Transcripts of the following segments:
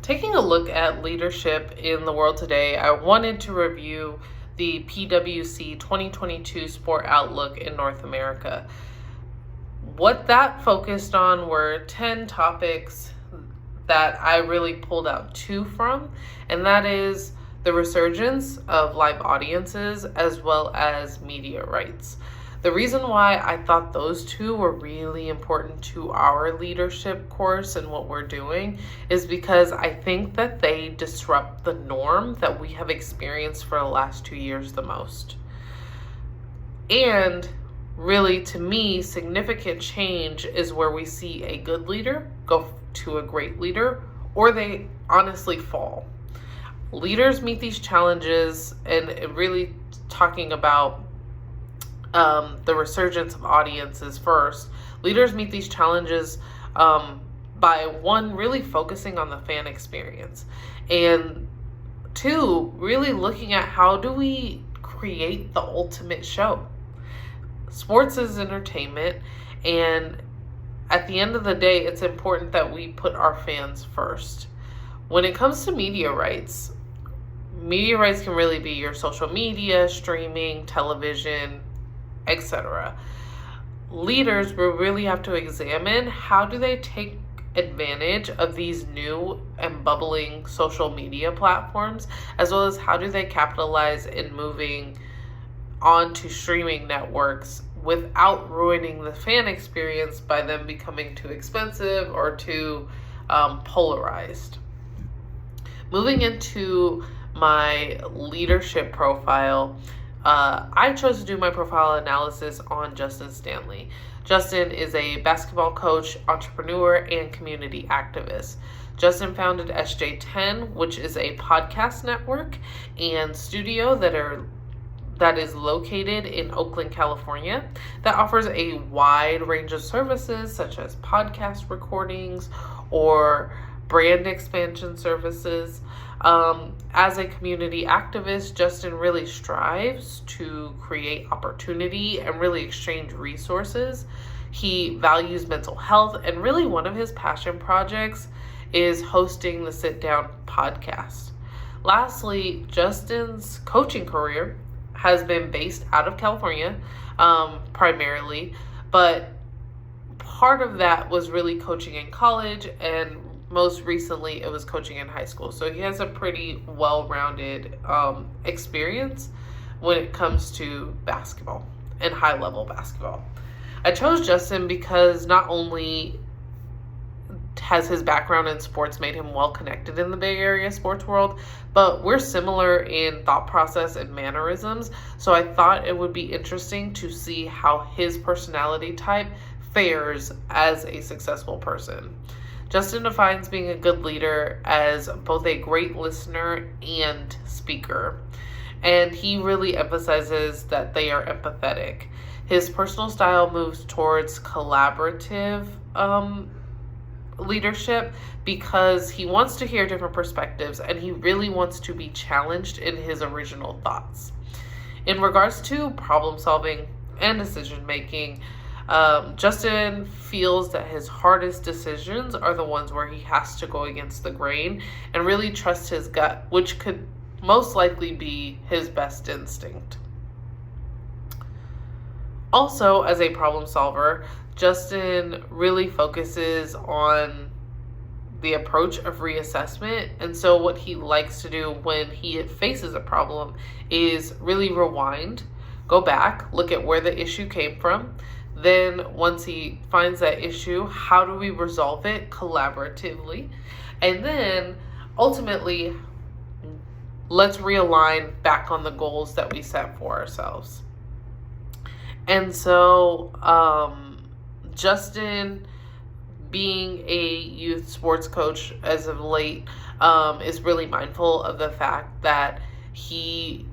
Taking a look at leadership in the world today, I wanted to review the PwC 2022 Sport Outlook in North America. What that focused on were 10 topics that I really pulled out two from, and that is the resurgence of live audiences as well as media rights. The reason why I thought those two were really important to our leadership course and what we're doing is because I think that they disrupt the norm that we have experienced for the last 2 years the most. And really, to me, significant change is where we see a good leader go to a great leader, or they honestly fall. Leaders meet these challenges, and really talking about the resurgence of audiences first. Leaders meet these challenges by one, really focusing on the fan experience, and two, really looking at how do we create the ultimate show. Sports is entertainment, and at the end of the day, it's important that we put our fans first. When it comes to media rights can really be your social media, streaming, television, etc. Leaders will really have to examine how do they take advantage of these new and bubbling social media platforms, as well as how do they capitalize in moving onto streaming networks without ruining the fan experience by them becoming too expensive or too polarized. Moving into my leadership profile, I chose to do my profile analysis on Justin Stanley. Justin is a basketball coach, entrepreneur, and community activist. Justin founded SJ10, which is a podcast network and studio that is located in Oakland, California, that offers a wide range of services such as podcast recordings or brand expansion services. As a community activist, Justin really strives to create opportunity and really exchange resources. He values mental health, and really one of his passion projects is hosting the Sit Down podcast. Lastly, Justin's coaching career has been based out of California, primarily, but part of that was really coaching in college, and most recently it was coaching in high school. So he has a pretty well-rounded experience when it comes to basketball and high-level basketball. I chose Justin because not only has his background in sports made him well connected in the Bay Area sports world, but we're similar in thought process and mannerisms. So I thought it would be interesting to see how his personality type fares as a successful person. Justin defines being a good leader as both a great listener and speaker, and he really emphasizes that they are empathetic. His personal style moves towards collaborative leadership because he wants to hear different perspectives, and he really wants to be challenged in his original thoughts. In regards to problem solving and decision making, Justin feels that his hardest decisions are the ones where he has to go against the grain and really trust his gut, which could most likely be his best instinct. Also, as a problem solver, Justin really focuses on the approach of reassessment. And so what he likes to do when he faces a problem is really rewind, go back, look at where the issue came from. Then once he finds that issue, how do we resolve it collaboratively? And then ultimately, let's realign back on the goals that we set for ourselves. And so Justin, being a youth sports coach as of late, is really mindful of the fact that he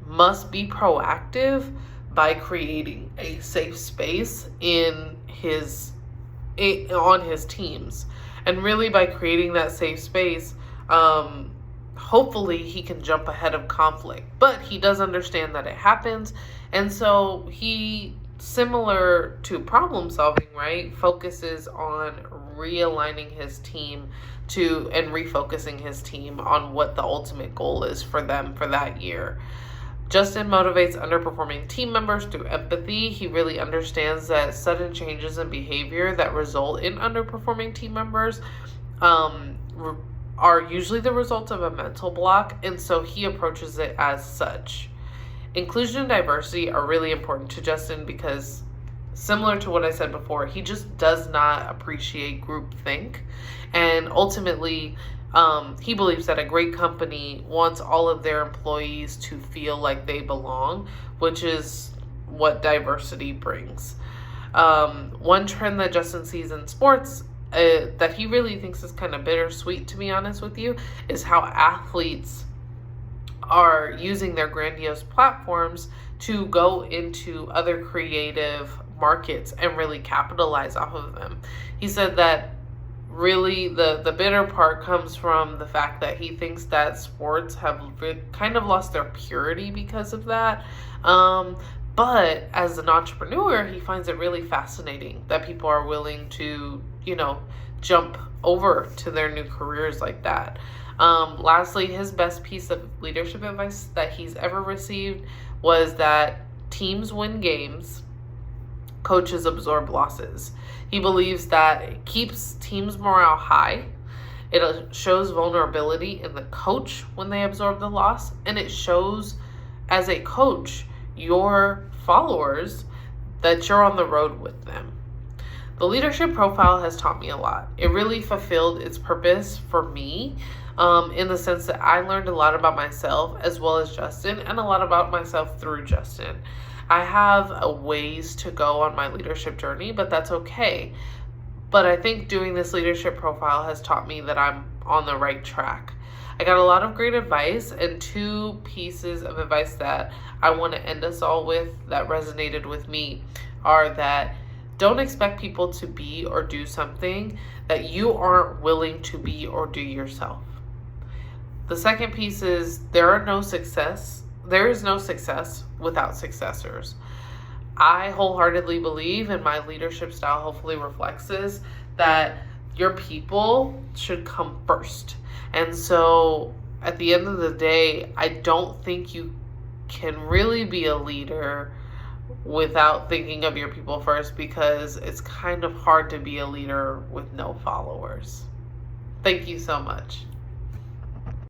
must be proactive by creating a safe space on his teams. And really by creating that safe space, hopefully he can jump ahead of conflict. But he does understand that it happens. And so he, similar to problem solving, right, focuses on realigning his team and refocusing his team on what the ultimate goal is for them for that year. Justin motivates underperforming team members through empathy. He really understands that sudden changes in behavior that result in underperforming team members are usually the result of a mental block, and so he approaches it as such. Inclusion and diversity are really important to Justin because, similar to what I said before, he just does not appreciate groupthink, and ultimately he believes that a great company wants all of their employees to feel like they belong, which is what diversity brings. One trend that Justin sees in sports that he really thinks is kind of bittersweet, to be honest with you, is how athletes are using their grandiose platforms to go into other creative markets and really capitalize off of them. He said that really the bitter part comes from the fact that he thinks that sports have kind of lost their purity because of that. But as an entrepreneur, he finds it really fascinating that people are willing to, jump over to their new careers like that. Lastly, his best piece of leadership advice that he's ever received was that teams win games, coaches absorb losses. He believes that it keeps teams' morale high. It shows vulnerability in the coach when they absorb the loss, and it shows, as a coach, your followers that you're on the road with them. The leadership profile has taught me a lot. It really fulfilled its purpose for me, in the sense that I learned a lot about myself as well as Justin, and a lot about myself through Justin. I have a ways to go on my leadership journey, but that's okay. But I think doing this leadership profile has taught me that I'm on the right track. I got a lot of great advice, and 2 pieces of advice that I want to end us all with that resonated with me are that don't expect people to be or do something that you aren't willing to be or do yourself. The second piece is there is no success without successors. I wholeheartedly believe, and my leadership style hopefully reflects this, that your people should come first. And so at the end of the day, I don't think you can really be a leader without thinking of your people first, because it's kind of hard to be a leader with no followers. Thank you so much.